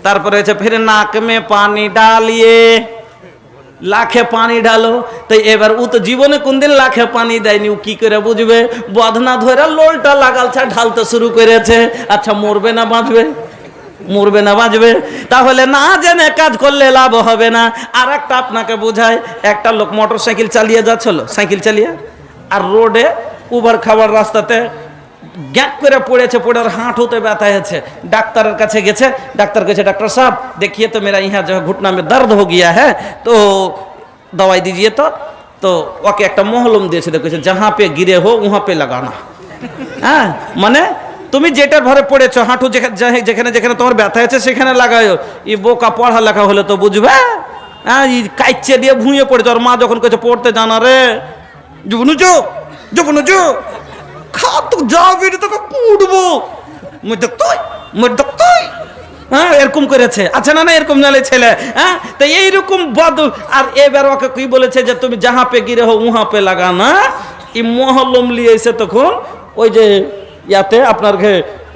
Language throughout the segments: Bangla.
তারপরে হচ্ছে ফির নাক মে পানি ডালিয়ে, লাখে পানি ঢালো। তো এবার ও তো জীবনে কোনদিন লাখে পানি দেয়নি, ও কি করে বুঝবে? বদনা ধরে লোলটা লাগালছে, ঢালতে শুরু করেছে। আচ্ছা মরবে না বাঁচবে? মরবে না বাঁচবে? তাহলে না জেনে কাজ করলে লাভ হবে না। আর একটা আপনাকে বোঝায়, একটা লোক মোটর সাইকেল চালিয়ে যাচ্ছিল, সাইকেল চালিয়ে, আর রোডে উবার খাবার রাস্তাতে গ্যাপ করে পড়েছে, পড়ে আর হাঁটুতে ব্যথা হয়েছে। ডাক্তারের কাছে গেছে, ডাক্তার কাছে, ডাক্তার সাহেব देखिए तो मेरा यहाँ जो घुटना में दर्द हो गया है तो दवाई दीजिए। तो ওকে একটা মহলম দিয়েছে, দেখেছে जहाँ पे गिरे हो वहाँ पे लगाना। হ্যাঁ, মানে তুমি যেটার ভরে পড়েছো, হাঁটু যেখানে যেখানে তোমার ব্যথা আছে সেখানে লাগাও। এই বোকা পড়া লেখা হলে তো বুঝবে। হ্যাঁ, কাইচে দিয়ে ভুঁয়ে পড়েছে। আর মা যখন কেছে পড়তে জানা রে জুবনুজু জুবনুজু খা তো যাবি রে, তোকে কুটবো মুই। হ্যাঁ, এরকম করেছে। আচ্ছা না না, এরকম নালে ছেলে। হ্যাঁ, তো এইরকম বদ। আর এবার ওকে কি বলেছে যে তুমি যাহা পে গিরে হো উহা পে লাগানা। এই মহলম লিয়ে এসে তখন ওই যে ইয়াতে আপনার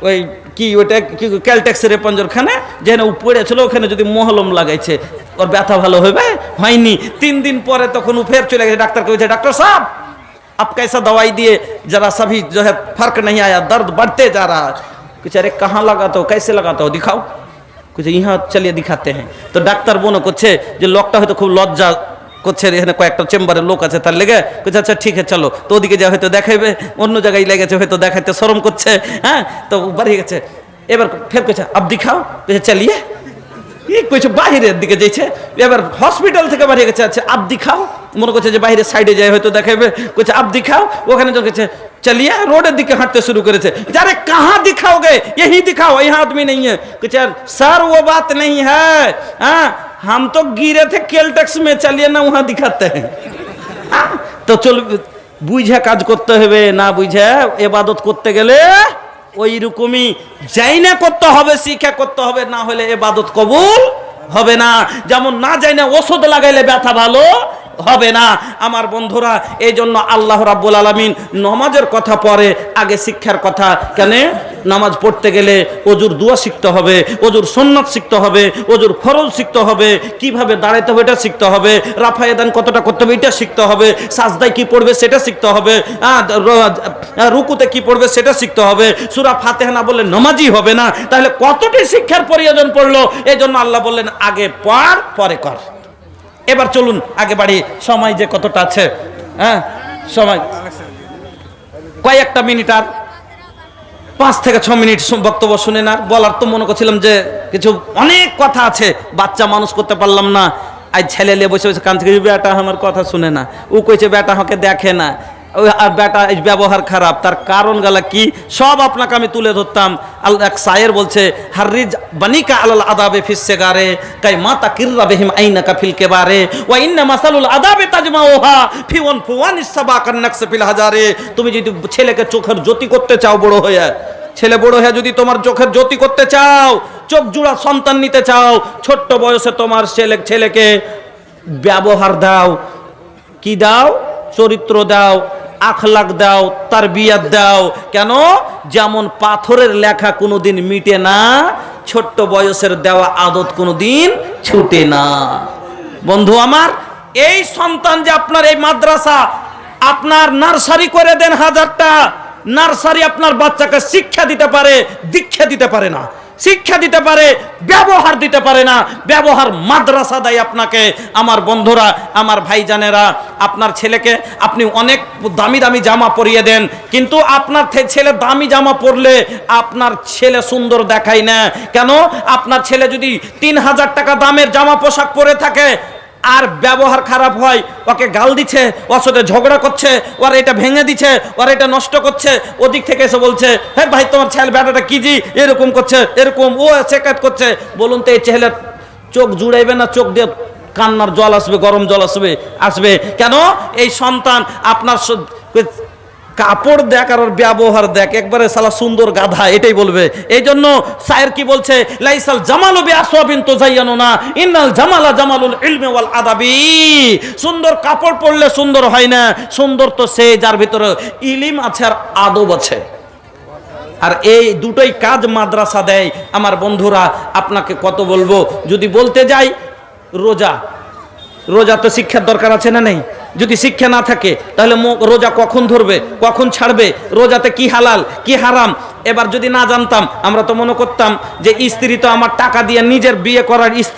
ওই কি ওইটা কি ক্যালটেক্সের পঞ্জরখানে যেখানে ও পড়েছিল ওখানে যদি মহলম লাগাইছে, ওর ব্যথা ভালো হবে? হয়নি। 3 दिन পরে তখন ও ফের চলে গেছে ডাক্তারকে, বলছে ডাক্তার সাহেব आप कैसा दवाई दिए, जरा सभी जो है फर्क नहीं आया, दर्द बढ़ते जा रहा है। कुछ अरे कहाँ लगाता हो, कैसे लगाता हो, दिखाओ। कुछ यहाँ चलिए दिखाते हैं। तो ডাক্তার মনে করছে যে লোকটা হয়তো খুব লজ্জা করছে, এখানে কয়েকটা চেম্বারের লোক আছে তার লেগে। বলছে আচ্ছা ঠিক আছে চলো। তো ওদিকে যা হয়তো দেখাইবে, অন্য জায়গায় লেগেছে হয়তো দেখাইতে শরম করছে। হ্যাঁ, তো বাড়িয়ে গেছে। এবার ফের কইছে আব দিখাও, কইছে চালিয়ে কইছে বাহিরের দিকে যাইছে। এবার হসপিটাল থেকে বাড়িয়ে গেছে। আচ্ছা আব দিখাও, মনে করছে যে বাইরের সাইডে যায় হয়তো দেখাইবে। কইছে আব দিখাও, ওখানে যখন গেছে चलिए रोड दिखे हांटते शुरू करे थे। अरे कहाँ दिखाओगे, यही दिखाओ, यहाँ आदमी नहीं है। कुछ सर वो बात नहीं है, हाँ हम तो गिरे थे केलटेक्स में, चलिए ना वहाँ दिखाते हैं। तो चल बुझे काज करते হবে, না বুঝে ইবাদত করতে গেলে ওই রকমই যাই না করতে হবে, শিক্ষা করতে হবে, না হলে ইবাদত কবুল হবে না। যেমন না যাই না ওষুধ লাগাইলে ব্যথা ভালো হবে না। আমার বন্ধুরা, এই জন্য আল্লাহ রাব্বুল আলামিন নামাজের কথা পরে, আগে শিক্ষার কথা। কেন? নামাজ পড়তে গেলে ওজুর দোয়া শিখতে হবে, ওজুর সুন্নাত শিখতে হবে, ওজুর ফরজ শিখতে হবে, কিভাবে দাঁড়াইতে হবে এটা শিখতে হবে, রাফায়ে দান কতটা করতে হবে এটা শিখতে হবে, সাজদায় কি পড়বে সেটা শিখতে হবে, রুকুতে কি পড়বে সেটা শিখতে হবে। সূরা ফাতিহা না বললে নামাজই হবে না। তাহলে কতটি শিক্ষার প্রয়োজন পড়লো। এই জন্য আল্লাহ বললেন আগে পড় পরে কর। এবার চলুন আগে বাড়ি, সময় যে কতটা আছে। হ্যাঁ, সময় কয়েকটা মিনিট, আর 5 থেকে 6 মিনিট বক্তব্য শুনে না। বলার তো মনে করছিলাম যে কিছু অনেক কথা আছে, বাচ্চা মানুষ করতে পারলাম না। আজ ছেলে নিয়ে বসে বসে কাঁদছে, বেটা আমার কথা শুনে না, ও কইছে বেটা আমাকে দেখে না, আর বেটা ব্যবহার খারাপ। তার কারণ গালা কি সব আপনাকে আমি তুলে ধরতাম। আল্লাহ এক শায়ের বলছে, হারিজ বানিকা আলাল আদাবে ফিস সিগারে কাই মাতা কিররা বিহিম আইনাকা ফিল কিবারে ওয়া ইন্না মাসালুল আদাবে তাজমাউহা ফি ওয়ানফুওয়ানিস সাবাকান নাকস ফিল হাজারে। তুমি যদি ছেলেকে চোখের জ্যোতি করতে চাও, বড় হয়ে ছেলে বড় হয়ে যদি তোমার চোখের জ্যোতি করতে চাও, চোখ জোড়া সন্তান নিতে চাও, ছোট্ট বয়সে তোমার ছেলেকে ব্যবহার দাও। কি দাও? চরিত্র দাও, আখলাক দাও, তারবিয়াত দাও। কেন? যেমন পাথরের লেখা কোনোদিন মিটে না, ছোট্ট বয়সের দেওয়া আদত কোনোদিন ছুটে না। বন্ধু আমার, এই সন্তান যে আপনার এই মাদ্রাসা, আপনার নার্সারি করে দেন 1000টা নার্সারি আপনার বাচ্চাকে শিক্ষা দিতে পারে, দীক্ষা দিতে পারে না, শিক্ষা দিতে পারে, ব্যবহার দিতে পারে না। ব্যবহার মাদ্রাসা দেয় আপনাকে। আমার বন্ধুরা, আমার ভাইজানেরা, আপনার ছেলেকে আপনি অনেক দামি দামি জামা পরিয়ে দেন, কিন্তু আপনার ছেলে দামি জামা পরলে আপনার ছেলে সুন্দর দেখায় না। কেন? আপনার ছেলে যদি 3000 টাকা দামের জামা পোশাক পরে থাকে আর ব্যবহার খারাপ হয়, ওকে গাল দিচ্ছে, ওর সাথে ঝগড়া করছে, ওর এটা ভেঙে দিচ্ছে, ওর এটা নষ্ট করছে, ওদিক থেকে এসে বলছে হ্যাঁ ভাই তোমার ছেলে বেটাটা কি জি এরকম করছে, এরকম ও শেখাত করছে। বলুন তো এই ছেলের চোখ জুড়াইবে না? চোখ দিয়ে কান্নার জল আসবে, গরম জল আসবে। কেন? এই সন্তান আপনার কাপড় দেখ আর ব্যবহার দেখ, একবারে সালা সুন্দর গাধা, এটাই বলবে। এই জন্য শায়ের কি বলছে, লাইসাল জামালু বিআসওয়াবিন তুযায়্যানুনা ইন্নাল জামালা জামালুল ইলমি ওয়াল আদাবি। সুন্দর কাপড় পরলে সুন্দর হয় না, সুন্দর তো সে যার ভিতরে ইলম আছে আর আদব আছে। আর এই দুটোই কাজ মাদ্রাসা দেয়। আমার বন্ধুরা, আপনাকে কত বলবো, যদি বলতে যাই রোজা, রোজা তো শিক্ষার দরকার আছে না নেই? যদি শিক্ষা না থাকে তাহলে রোজা কখন ধরবে, কখন ছাড়বে, রোজাতে কি হালাল কি হারাম এবার যদি না জানতাম, আমরা তো মনে করতাম যে স্ত্রী তো আমার টাকা দিয়ে নিজের বিয়ে করার স্ত্রী